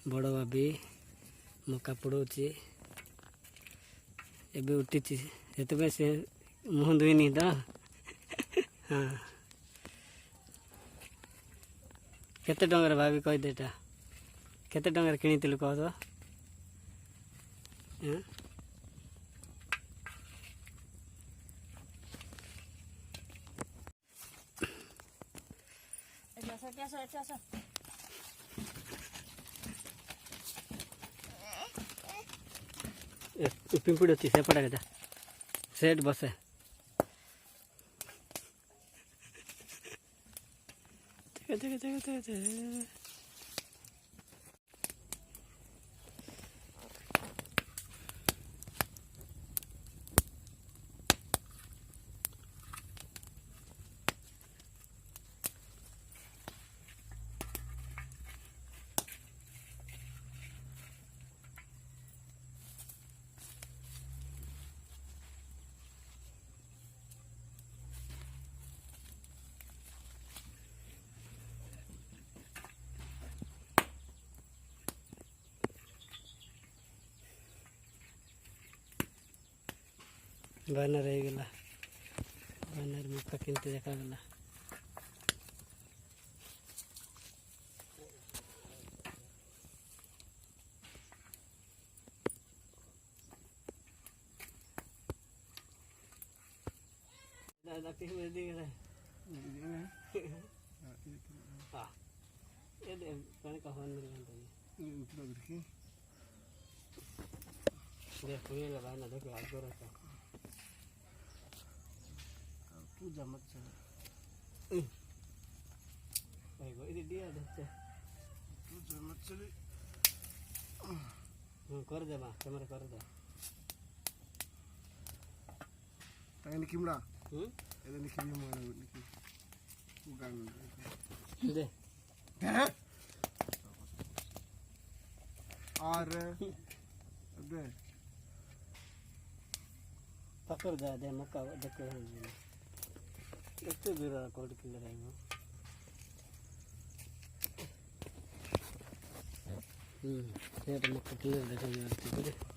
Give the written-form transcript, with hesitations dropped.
बड़ भाभी मका पड़ोची एबे उठी से मुह धुईनी तो हाँ केते टंगर भाभी कहीदेटा केते टंगर किनी कह तो पिंपुड़ी अच्छी सेपटा का सेट बसे बैनर हो गला बैनर मक्का किनते देखा गला दादा की में दी गला हां ये दे कौन का फोन मिल गया ये ऊपर रखी देखो ये लगा ना देखो आगे रखा पूजा मत चल भाई दिया देखते पूजा मत चले कर दे बा कैमरा कर दे ताई किमड़ा ये निकी भी माने निकी उगान दे और दे पकड़ दे मक्का देखो दूर कोड किलो रहेगा ये तो मक्का किलो देखो